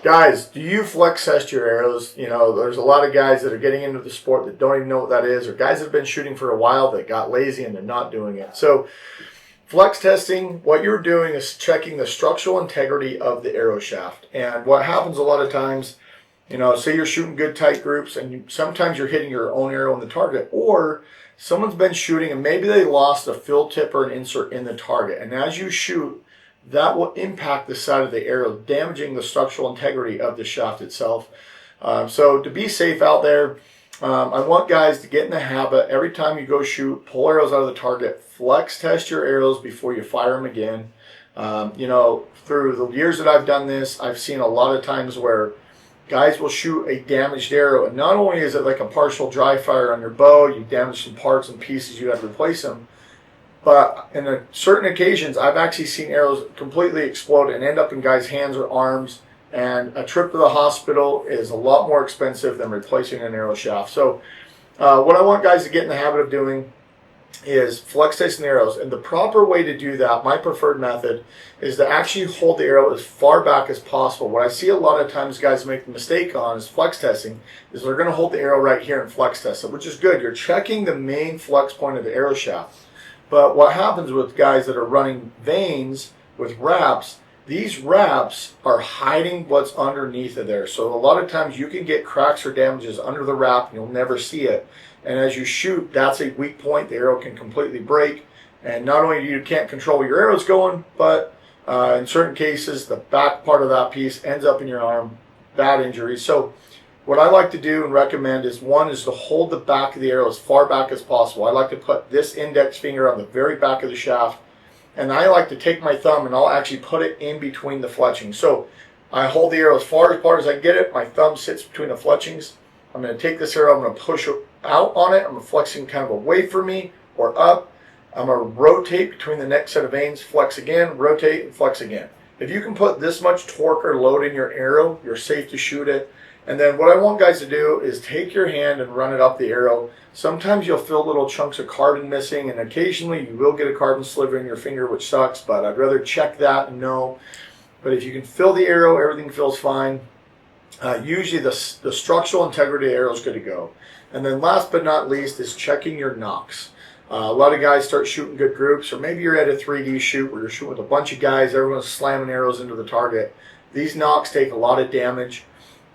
Guys, do you flex test your arrows? You know, there's a lot of guys that are getting into the sport that don't even know what that is, or guys that have been shooting for a while that got lazy and they're not doing it. So flex testing, what you're doing is checking the structural integrity of the arrow shaft. And what happens a lot of times, you know, say you're shooting good tight groups and sometimes you're hitting your own arrow in the target, or someone's been shooting and maybe they lost a fill tip or an insert in the target. And as you shoot, that will impact the side of the arrow, damaging the structural integrity of the shaft itself. So to be safe out there, I want guys to get in the habit, every time you go shoot, pull arrows out of the target, flex test your arrows before you fire them again. You know, through the years that I've done this, I've seen a lot of times where guys will shoot a damaged arrow, and not only is it like a partial dry fire on your bow, you damage some parts and pieces, you have to replace them, but in certain occasions, I've actually seen arrows completely explode and end up in guys' hands or arms, and a trip to the hospital is a lot more expensive than replacing an arrow shaft. So what I want guys to get in the habit of doing is flex testing the arrows. And the proper way to do that, my preferred method, is to actually hold the arrow as far back as possible. What I see a lot of times guys make the mistake on is flex testing, is they're going to hold the arrow right here and flex test it, which is good. You're checking the main flex point of the arrow shaft. But what happens with guys that are running vanes with wraps, these wraps are hiding what's underneath of there. So a lot of times you can get cracks or damages under the wrap and you'll never see it. And as you shoot, that's a weak point. The arrow can completely break. And not only you can't control where your arrow's going, but in certain cases, the back part of that piece ends up in your arm, bad injury. So what I like to do and recommend is, one is to hold the back of the arrow as far back as possible. I like to put this index finger on the very back of the shaft, and I like to take my thumb and I'll actually put it in between the fletchings. So I hold the arrow as far as I can get it. My thumb sits between the fletchings. I'm going to take this arrow, I'm going to push out on it. I'm flexing kind of away from me or up. I'm going to rotate between the next set of vanes, flex again, rotate, and flex again. If you can put this much torque or load in your arrow, you're safe to shoot it. And then what I want guys to do is take your hand and run it up the arrow. Sometimes you'll feel little chunks of carbon missing, and occasionally you will get a carbon sliver in your finger, which sucks, but I'd rather check that and know. But if you can feel the arrow, everything feels fine. Usually the structural integrity of the arrow is good to go. And then last but not least is checking your nocks. A lot of guys start shooting good groups, or maybe you're at a 3D shoot where you're shooting with a bunch of guys, everyone's slamming arrows into the target. These nocks take a lot of damage.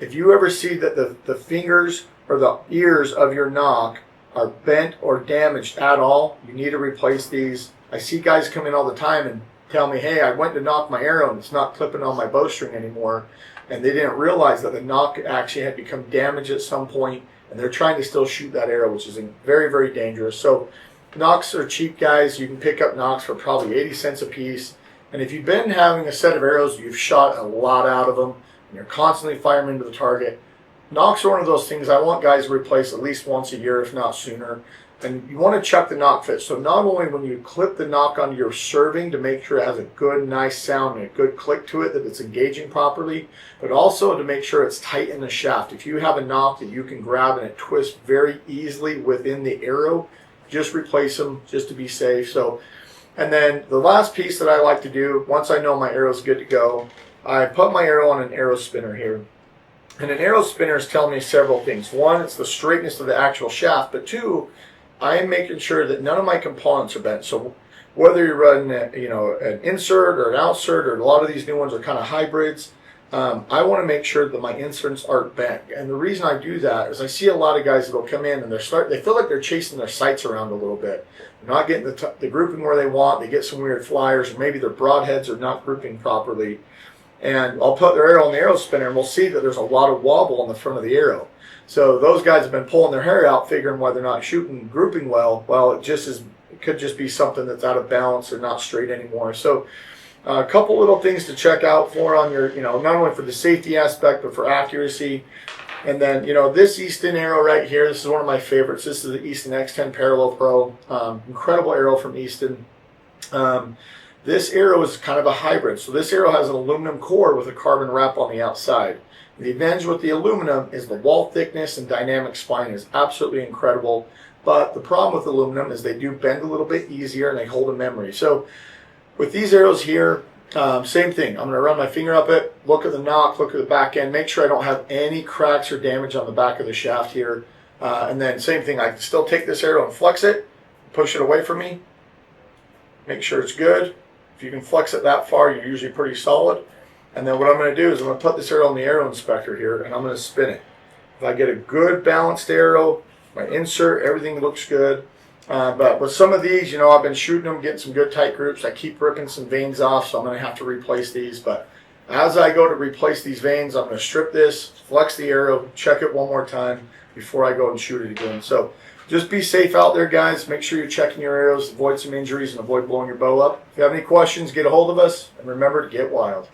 If you ever see that the fingers or the ears of your nock are bent or damaged at all, you need to replace these. I see guys come in all the time and tell me, hey, I went to nock my arrow and it's not clipping on my bowstring anymore. And they didn't realize that the nock actually had become damaged at some point, and they're trying to still shoot that arrow, which is very, very dangerous. So nocks are cheap, guys. You can pick up nocks for probably 80 cents a piece. And if you've been having a set of arrows, you've shot a lot out of them, and you're constantly firing into the target, nocks are one of those things I want guys to replace at least once a year, if not sooner. And you want to check the nock fit. So not only when you clip the nock on your serving to make sure it has a good, nice sound and a good click to it, that it's engaging properly, but also to make sure it's tight in the shaft. If you have a nock that you can grab and it twists very easily within the arrow, just replace them just to be safe. So, and then the last piece that I like to do, once I know my arrow's good to go, I put my arrow on an arrow spinner here. And an arrow spinner is telling me several things. One, it's the straightness of the actual shaft, but two, I am making sure that none of my components are bent. So whether you're running an insert or an outsert, or a lot of these new ones are kind of hybrids, I want to make sure that my inserts aren't bent. And the reason I do that is I see a lot of guys that will come in and they feel like they're chasing their sights around a little bit. They're not getting the grouping where they want. They get some weird flyers, or maybe their broadheads are not grouping properly. And I'll put their arrow on the arrow spinner, and we'll see that there's a lot of wobble on the front of the arrow. So those guys have been pulling their hair out, figuring why they're not shooting, grouping well. Well, it could just be something that's out of balance or not straight anymore. So a couple little things to check out for on your, not only for the safety aspect, but for accuracy. And then, this Easton arrow right here, this is one of my favorites. This is the Easton X10 Parallel Pro. Incredible arrow from Easton. This arrow is kind of a hybrid. So this arrow has an aluminum core with a carbon wrap on the outside. The advantage with the aluminum is the wall thickness and dynamic spine is absolutely incredible. But the problem with aluminum is they do bend a little bit easier and they hold a memory. So with these arrows here, Same thing. I'm going to run my finger up it, look at the nock, look at the back end, make sure I don't have any cracks or damage on the back of the shaft here. And then same thing, I can still take this arrow and flex it, push it away from me, make sure it's good. If you can flex it that far, you're usually pretty solid. And then what I'm going to do is I'm going to put this arrow in the arrow inspector here, and I'm going to spin it. If I get a good balanced arrow, my insert, everything looks good. But with some of these, I've been shooting them, getting some good tight groups. I keep ripping some veins off, so I'm going to have to replace these. But as I go to replace these veins, I'm going to strip this, flex the arrow, check it one more time before I go and shoot it again. So just be safe out there, guys. Make sure you're checking your arrows, avoid some injuries, and avoid blowing your bow up. If you have any questions, get a hold of us, and remember to get wild.